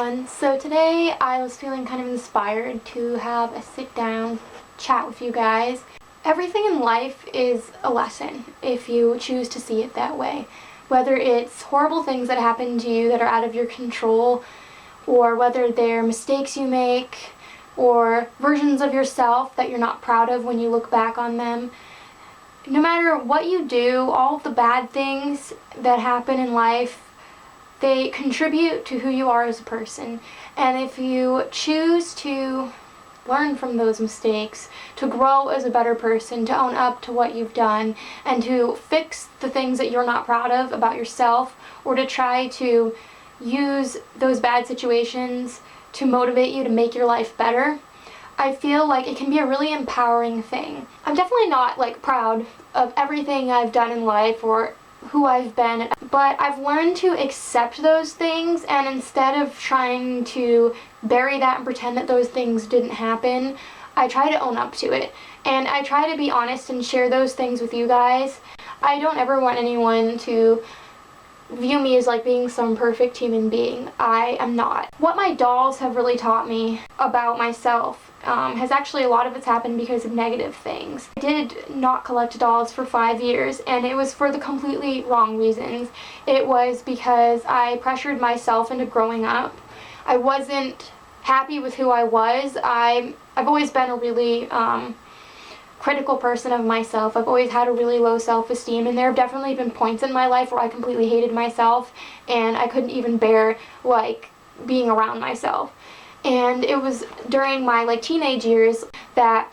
everyone. So today I was feeling kind of inspired to have a sit down chat with you guys. Everything in life is a lesson if you choose to see it that way. Whether it's horrible things that happen to you that are out of your control, or whether they're mistakes you make, or versions of yourself that you're not proud of when you look back on them. No matter what you do, all of the bad things that happen in life, they contribute to who you are as a person. And if you choose to learn from those mistakes, to grow as a better person, to own up to what you've done, and to fix the things that you're not proud of about yourself, or to try to use those bad situations to motivate you to make your life better, I feel like it can be a really empowering thing. I'm definitely not proud of everything I've done in life or who I've been, but I've learned to accept those things, and instead of trying to bury that and pretend that those things didn't happen, I try to own up to it. And I try to be honest and share those things with you guys. I don't ever want anyone to view me as being some perfect human being. I am not. What my dolls have really taught me about myself has actually, a lot of it's happened because of negative things. I did not collect dolls for 5 years, and it was for the completely wrong reasons. It was because I pressured myself into growing up. I wasn't happy with who I was. I've always been a really critical person of myself. I've always had a really low self-esteem, and there have definitely been points in my life where I completely hated myself and I couldn't even bear being around myself. And it was during my teenage years that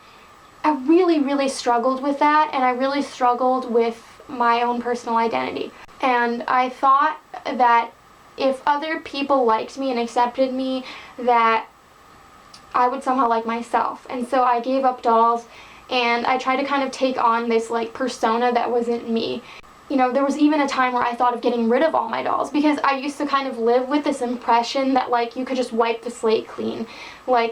I really struggled with that, and I really struggled with my own personal identity. And I thought that if other people liked me and accepted me, that I would somehow like myself. And so I gave up dolls, and I tried to kind of take on this persona that wasn't me. You know, there was even a time where I thought of getting rid of all my dolls, because I used to kind of live with this impression that you could just wipe the slate clean.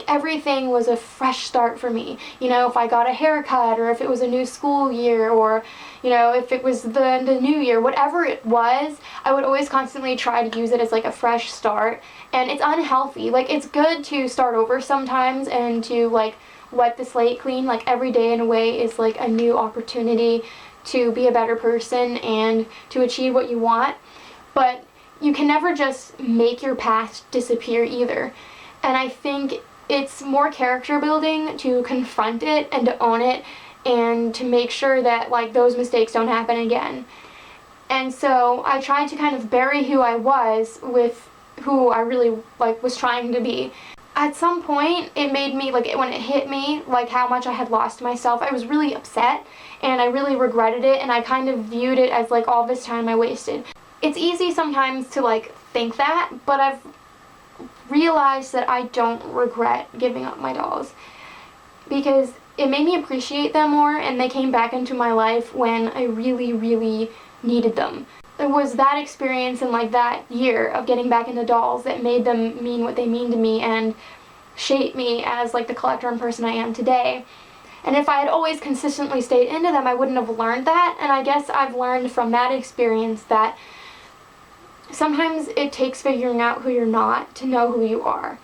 Everything was a fresh start for me. You know, if I got a haircut, or if it was a new school year, or if it was the new year, whatever it was, I would always constantly try to use it as a fresh start. And it's unhealthy. It's good to start over sometimes and to wipe the slate clean. Every day in a way is a new opportunity to be a better person and to achieve what you want. But you can never just make your past disappear either. And I think it's more character building to confront it and to own it, and to make sure that those mistakes don't happen again. And so I tried to kind of bury who I was with who I really was trying to be. At some point, it made me, when it hit me, how much I had lost myself, I was really upset, and I really regretted it, and I kind of viewed it as, all this time I wasted. It's easy sometimes to, think that, but I've realized that I don't regret giving up my dolls, because it made me appreciate them more, and they came back into my life when I really needed them. It was that experience and that year of getting back into dolls that made them mean what they mean to me and shape me as the collector and person I am today. And if I had always consistently stayed into them, I wouldn't have learned that. And I guess I've learned from that experience that sometimes it takes figuring out who you're not to know who you are.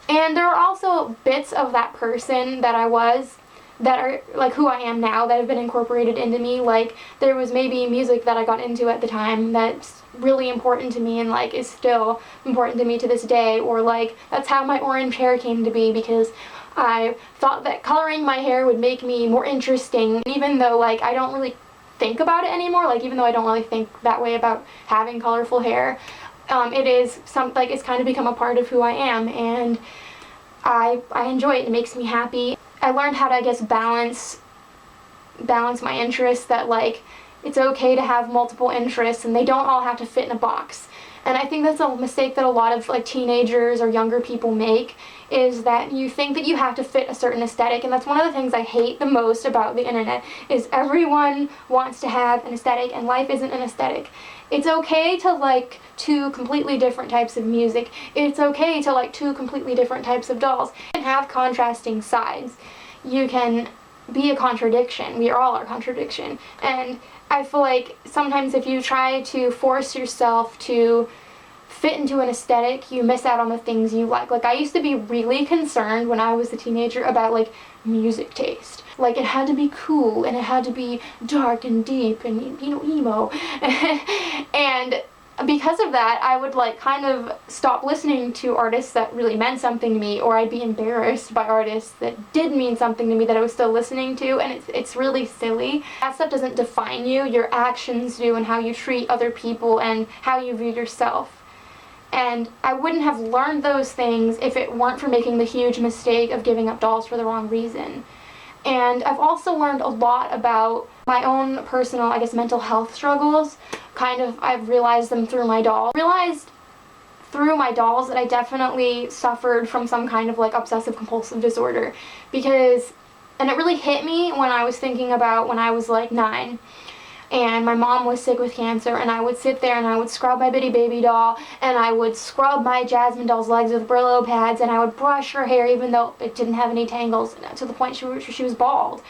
And there are also bits of that person that I was that are who I am now that have been incorporated into me. There was maybe music that I got into at the time that's really important to me and is still important to me to this day, or that's how my orange hair came to be, because I thought that coloring my hair would make me more interesting, even though I don't really think about it anymore. Even though I don't really think that way about having colorful hair, it is it's kind of become a part of who I am, and I enjoy it. It makes me happy. I learned how to, I guess, balance my interests, that it's okay to have multiple interests and they don't all have to fit in a box. And I think that's a mistake that a lot of teenagers or younger people make, is that you think that you have to fit a certain aesthetic. And that's one of the things I hate the most about the internet, is everyone wants to have an aesthetic, and life isn't an aesthetic. It's okay to like two completely different types of music. It's okay to like two completely different types of dolls. You can have contrasting sides. You can be a contradiction. We are all a contradiction. And I feel like sometimes if you try to force yourself to fit into an aesthetic, you miss out on the things you like. Like, I used to be really concerned when I was a teenager about, like, music taste. Like, it had to be cool, and it had to be dark and deep and, you know, emo. And because of that, I would, like, kind of stop listening to artists that really meant something to me, or I'd be embarrassed by artists that did mean something to me that I was still listening to, and it's really silly. That stuff doesn't define you. Your actions do, and how you treat other people and how you view yourself. And I wouldn't have learned those things if it weren't for making the huge mistake of giving up dolls for the wrong reason. And I've also learned a lot about my own personal, I guess, mental health struggles. I've realized them through my dolls. Realized through my dolls that I definitely suffered from some kind of, like, obsessive compulsive disorder. And it really hit me when I was thinking about when I was, like, 9. And my mom was sick with cancer, and I would sit there and I would scrub my Bitty Baby doll, and I would scrub my Jasmine doll's legs with Brillo pads, and I would brush her hair even though it didn't have any tangles, to the point she was bald.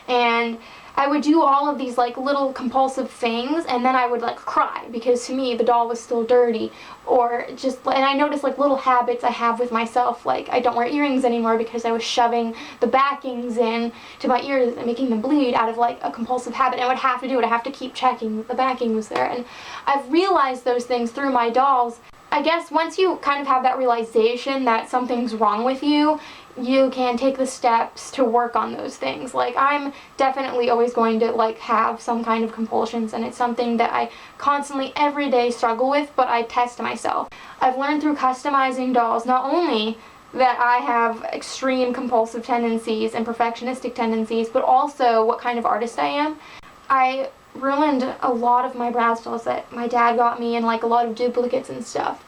And I would do all of these, like, little compulsive things, and then I would, like, cry, because to me the doll was still dirty. And I noticed, like, little habits I have with myself, like I don't wear earrings anymore because I was shoving the backings in to my ears and making them bleed out of, like, a compulsive habit. And I would have to do it. I have to keep checking that the backing was there. And I've realized those things through my dolls. I guess once you kind of have that realization that something's wrong with you, you can take the steps to work on those things. Like, I'm definitely always going to, like, have some kind of compulsions, and it's something that I constantly every day struggle with, but I test myself. I've learned through customizing dolls not only that I have extreme compulsive tendencies and perfectionistic tendencies, but also what kind of artist I am. I ruined a lot of my Bratz dolls that my dad got me, and, like, a lot of duplicates and stuff,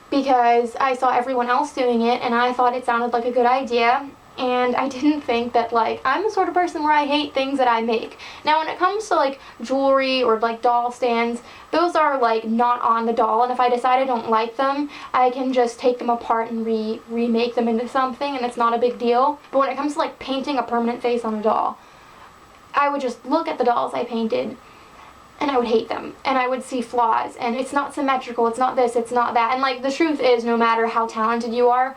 because I saw everyone else doing it and I thought it sounded like a good idea, and I didn't think that, like, I'm the sort of person where I hate things that I make. Now, when it comes to, like, jewelry or, like, doll stands, those are, like, not on the doll, and if I decide I don't like them, I can just take them apart and remake them into something, and it's not a big deal. But when it comes to, like, painting a permanent face on a doll, I would just look at the dolls I painted and I would hate them, and I would see flaws, and it's not symmetrical, it's not this, it's not that. And, like, the truth is, no matter how talented you are,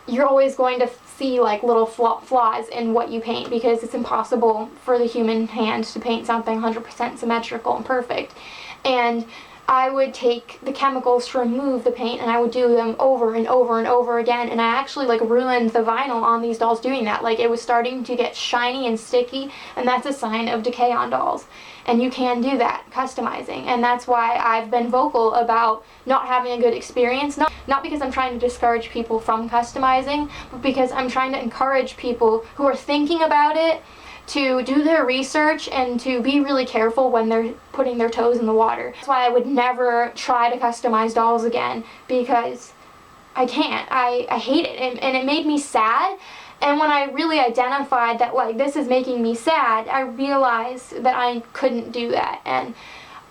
you're always going to see, like, little flaws in what you paint, because it's impossible for the human hand to paint something 100% symmetrical and perfect. And I would take the chemicals to remove the paint, and I would do them over and over and over again, and I actually, like, ruined the vinyl on these dolls doing that. Like, it was starting to get shiny and sticky, and that's a sign of decay on dolls. And you can do that, customizing, and that's why I've been vocal about not having a good experience, not because I'm trying to discourage people from customizing, but because I'm trying to encourage people who are thinking about it to do their research and to be really careful when they're putting their toes in the water. That's why I would never try to customize dolls again, because I can't. I hate it, and it made me sad. And when I really identified that, like, this is making me sad, I realized that I couldn't do that. And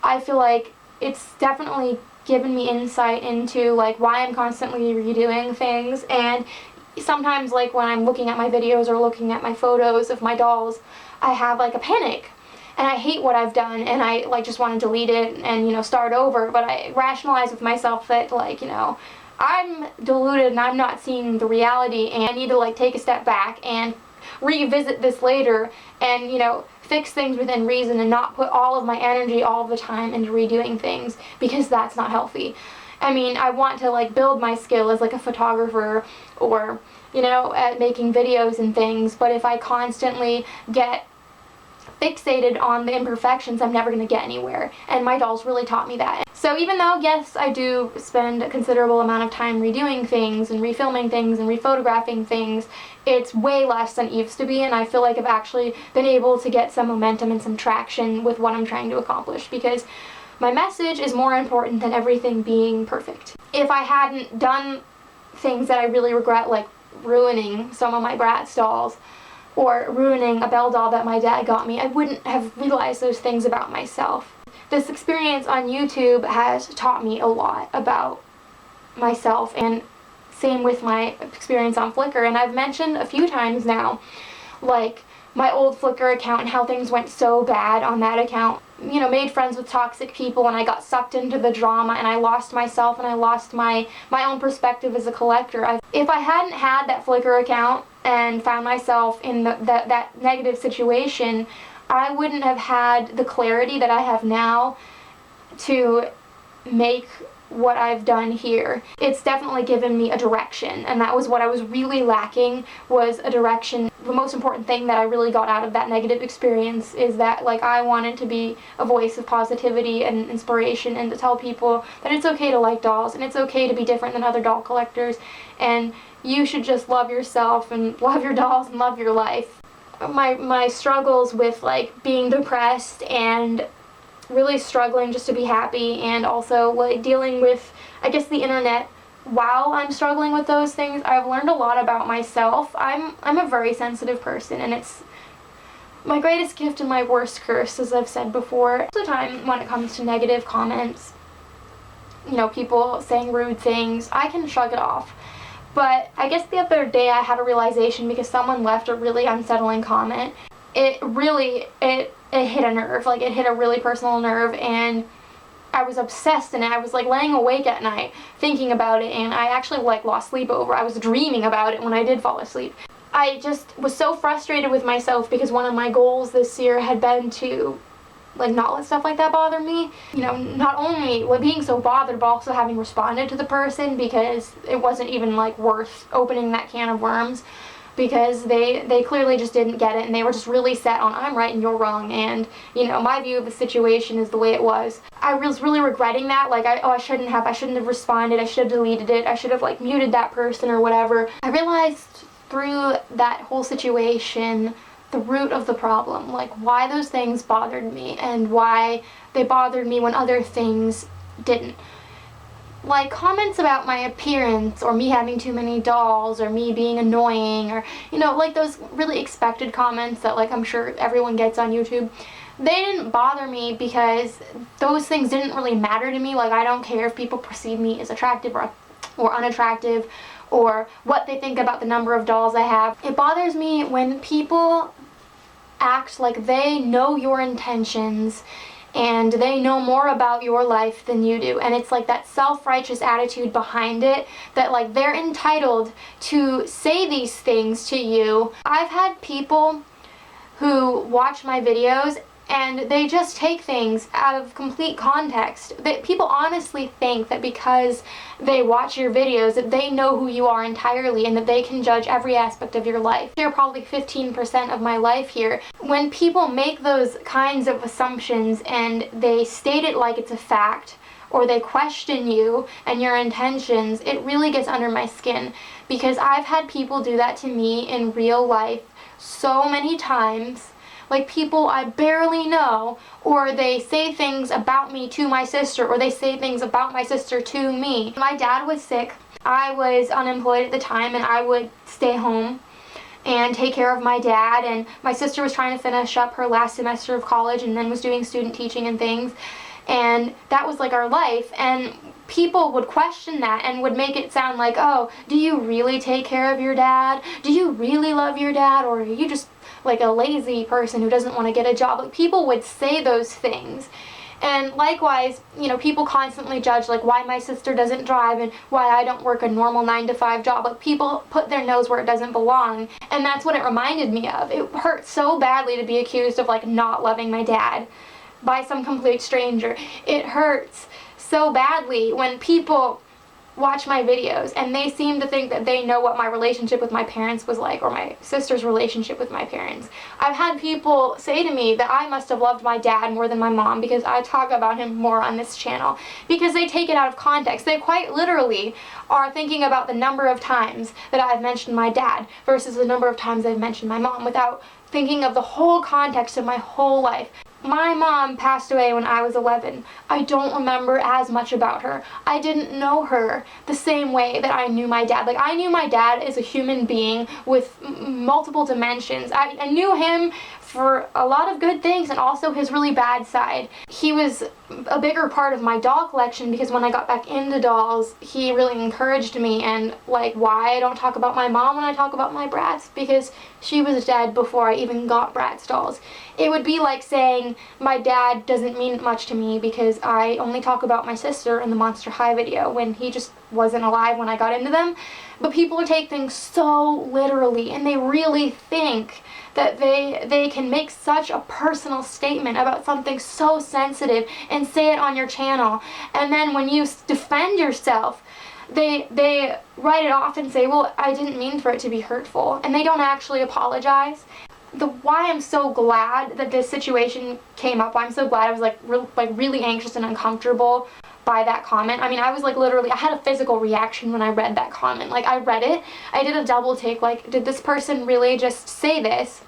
I feel like it's definitely given me insight into, like, why I'm constantly redoing things. And sometimes, like, when I'm looking at my videos or looking at my photos of my dolls, I have, like, a panic. And I hate what I've done, and I, like, just want to delete it and, you know, start over. But I rationalize with myself that, like, you know, I'm deluded and I'm not seeing the reality, and I need to, like, take a step back and revisit this later and, you know, fix things within reason and not put all of my energy all the time into redoing things, because that's not healthy. I mean, I want to, like, build my skill as, like, a photographer or, you know, at making videos and things, but if I constantly get fixated on the imperfections, I'm never going to get anywhere, and my dolls really taught me that. So even though, yes, I do spend a considerable amount of time redoing things and refilming things and rephotographing things, it's way less than it used to be, and I feel like I've actually been able to get some momentum and some traction with what I'm trying to accomplish, because my message is more important than everything being perfect. If I hadn't done things that I really regret, like ruining some of my Bratz dolls, or ruining a Belle doll that my dad got me, I wouldn't have realized those things about myself. This experience on YouTube has taught me a lot about myself, and same with my experience on Flickr. And I've mentioned a few times now, like, my old Flickr account and how things went so bad on that account. made friends with toxic people, and I got sucked into the drama, and I lost myself, and I lost my own perspective as a collector. If I hadn't had that Flickr account and found myself in that negative situation, I wouldn't have had the clarity that I have now to make what I've done here. It's definitely given me a direction, and that was what I was really lacking, was a direction. The most important thing that I really got out of that negative experience is that, like, I wanted to be a voice of positivity and inspiration, and to tell people that it's okay to like dolls, and it's okay to be different than other doll collectors, and you should just love yourself and love your dolls and love your life. My struggles with, like, being depressed and really struggling just to be happy, and also, like, dealing with, I guess, the internet while I'm struggling with those things, I've learned a lot about myself. I'm a very sensitive person, and it's my greatest gift and my worst curse, as I've said before. Most of the time when it comes to negative comments, people saying rude things, I can shrug it off. But I guess the other day I had a realization because someone left a really unsettling comment. It hit a nerve, like it hit a really personal nerve, and I was obsessed, and I was like laying awake at night thinking about it, and I actually like lost sleep over. I was dreaming about it when I did fall asleep. I just was so frustrated with myself because one of my goals this year had been to like not let stuff like that bother me. Not only being so bothered, but also having responded to the person, because it wasn't even like worth opening that can of worms. Because they clearly just didn't get it, and they were just really set on I'm right and you're wrong, and my view of the situation is the way it was. I was really regretting that, like I shouldn't have responded, I should have deleted it, I should have like muted that person or whatever. I realized through that whole situation the root of the problem, like why those things bothered me and why they bothered me when other things didn't. Like comments about my appearance, or me having too many dolls, or me being annoying, or like those really expected comments that like I'm sure everyone gets on YouTube. They didn't bother me because those things didn't really matter to me. Like I don't care if people perceive me as attractive or unattractive, or what they think about the number of dolls I have. It bothers me when people act like they know your intentions and they know more about your life than you do, and it's like that self-righteous attitude behind it, that like they're entitled to say these things to you. I've had people who watch my videos and they just take things out of complete context. That people honestly think that because they watch your videos that they know who you are entirely, and that they can judge every aspect of your life. They're probably 15% of my life here. When people make those kinds of assumptions and they state it like it's a fact, or they question you and your intentions, it really gets under my skin, because I've had people do that to me in real life so many times. Like people I barely know, or they say things about me to my sister, or they say things about my sister to me. My dad was sick. I was unemployed at the time, and I would stay home and take care of my dad, and my sister was trying to finish up her last semester of college and then was doing student teaching and things, and that was like our life. And people would question that and would make it sound like, oh, do you really take care of your dad? Do you really love your dad? Or are you just like a lazy person who doesn't want to get a job? Like people would say those things. And likewise, people constantly judge like why my sister doesn't drive and why I don't work a normal 9-to-5 job. Like people put their nose where it doesn't belong, and that's what it reminded me of. It hurt so badly to be accused of like not loving my dad by some complete stranger. It hurts so badly when people watch my videos and they seem to think that they know what my relationship with my parents was like, or my sister's relationship with my parents. I've had people say to me that I must have loved my dad more than my mom because I talk about him more on this channel, because they take it out of context. They quite literally are thinking about the number of times that I've mentioned my dad versus the number of times I've mentioned my mom, without thinking of the whole context of my whole life. My mom passed away when I was 11. I don't remember as much about her. I didn't know her the same way that I knew my dad. Like, I knew my dad as a human being with multiple dimensions. I knew him for a lot of good things and also his really bad side. He was a bigger part of my doll collection because when I got back into dolls, he really encouraged me, and like why I don't talk about my mom when I talk about my Bratz, because she was dead before I even got Bratz dolls. It would be like saying my dad doesn't mean much to me because I only talk about my sister in the Monster High video when he just wasn't alive when I got into them. But people take things so literally, and they really think that they can make such a personal statement about something so sensitive and say it on your channel, and then when you defend yourself, they write it off and say, well, I didn't mean for it to be hurtful, and they don't actually apologize. Why I'm so glad that this situation came up, I'm so glad I was like really anxious and uncomfortable by that comment. I mean, I was like literally, I had a physical reaction when I read that comment. Like, I read it, I did a double take, like, did this person really just say this?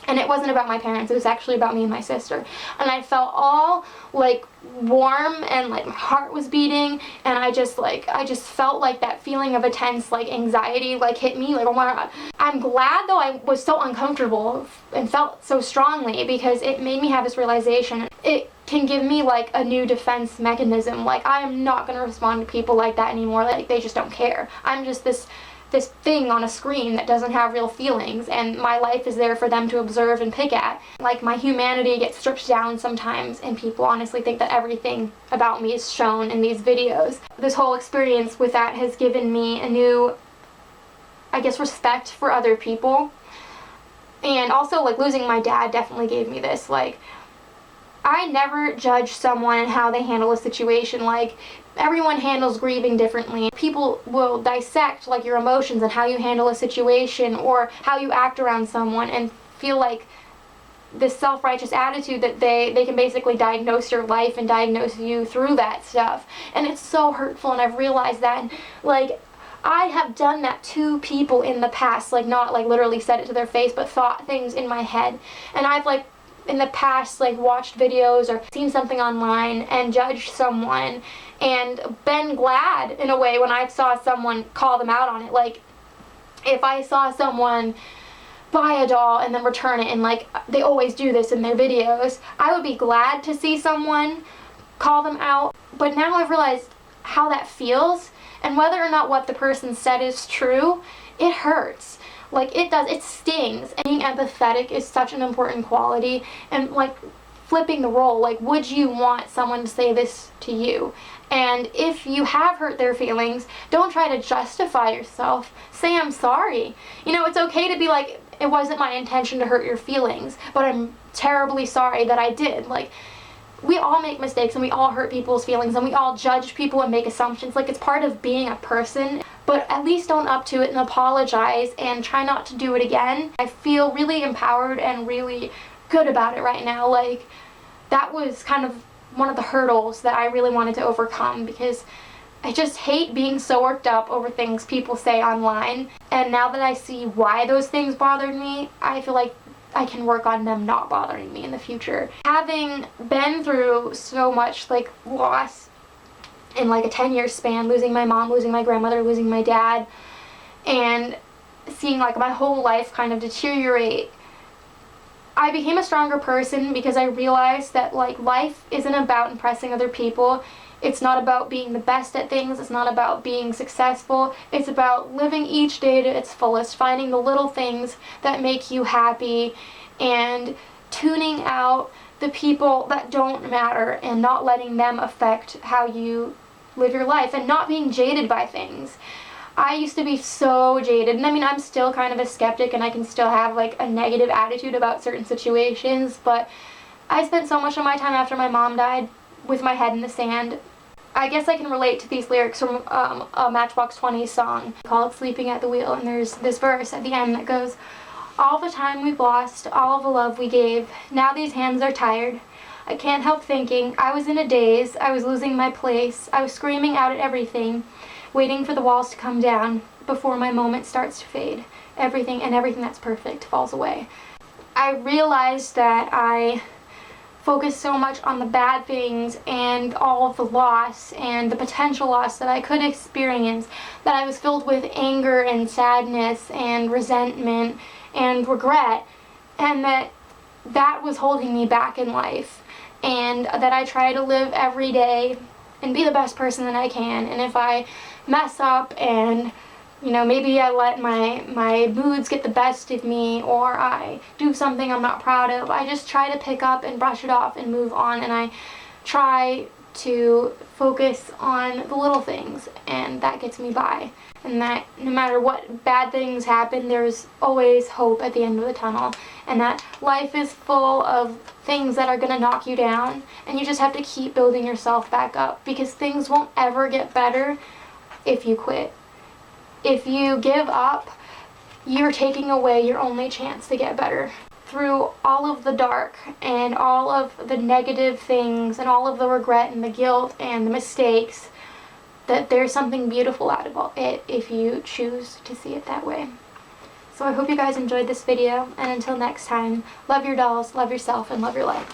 And it wasn't about my parents, it was actually about me and my sister. And I felt all like warm, and like my heart was beating, and I just felt like that feeling of intense like anxiety like hit me, like, oh my god. I'm glad though I was so uncomfortable and felt so strongly, because it made me have this realization. It can give me like a new defense mechanism. Like, I am not going to respond to people like that anymore, like they just don't care. I'm just this thing on a screen that doesn't have real feelings, and my life is there for them to observe and pick at. Like, my humanity gets stripped down sometimes, and people honestly think that everything about me is shown in these videos. This whole experience with that has given me a new, I guess, respect for other people. And also, like, losing my dad definitely gave me this, like, I never judge someone and how they handle a situation. Like, everyone handles grieving differently. People will dissect like your emotions and how you handle a situation or how you act around someone, and feel like this self-righteous attitude that they can basically diagnose your life and diagnose you through that stuff. And it's so hurtful, and I've realized that. And, like, I have done that to people in the past, like, not like literally said it to their face, but thought things in my head. And I've like in the past like watched videos or seen something online and judged someone, and been glad in a way when I saw someone call them out on it. Like, if I saw someone buy a doll and then return it, and like they always do this in their videos, I would be glad to see someone call them out. But now I've realized how that feels, and whether or not what the person said is true, it hurts. Like, it stings. And being empathetic is such an important quality, and like flipping the role, like, would you want someone to say this to you? And if you have hurt their feelings, don't try to justify yourself. Say, I'm sorry. You know, it's okay to be like, it wasn't my intention to hurt your feelings, but I'm terribly sorry that I did. Like, we all make mistakes, and we all hurt people's feelings, and we all judge people and make assumptions. Like, it's part of being a person. But at least own up to it and apologize, and try not to do it again. I feel really empowered and really good about it right now. Like, that was kind of one of the hurdles that I really wanted to overcome, because I just hate being so worked up over things people say online. And now that I see why those things bothered me, I feel like I can work on them not bothering me in the future. Having been through so much like loss in like a 10-year span, losing my mom, losing my grandmother, losing my dad, and seeing like my whole life kind of deteriorate, I became a stronger person, because I realized that like life isn't about impressing other people. It's not about being the best at things. It's not about being successful. It's about living each day to its fullest, finding the little things that make you happy, and tuning out the people that don't matter and not letting them affect how you live your life, and not being jaded by things. I used to be so jaded, and I mean, I'm still kind of a skeptic, and I can still have like a negative attitude about certain situations, but I spent so much of my time after my mom died with my head in the sand. I guess I can relate to these lyrics from a Matchbox 20 song called Sleeping at the Wheel, and there's this verse at the end that goes, all the time we've lost, all the love we gave, now these hands are tired. I can't help thinking, I was in a daze, I was losing my place, I was screaming out at everything, waiting for the walls to come down before my moment starts to fade. Everything that's perfect falls away. I realized that I focused so much on the bad things and all of the loss and the potential loss that I could experience, that I was filled with anger and sadness and resentment and regret, and that that was holding me back in life, and that I try to live every day and be the best person that I can. And if I mess up and, you know, maybe I let my moods get the best of me, or I do something I'm not proud of, I just try to pick up and brush it off and move on, and I try to focus on the little things, and that gets me by. And that no matter what bad things happen, there's always hope at the end of the tunnel, and that life is full of things that are going to knock you down, and you just have to keep building yourself back up, because things won't ever get better if you quit. If you give up, you're taking away your only chance to get better. Through all of the dark and all of the negative things and all of the regret and the guilt and the mistakes, that there's something beautiful out of it if you choose to see it that way. So I hope you guys enjoyed this video, and until next time, love your dolls, love yourself, and love your life.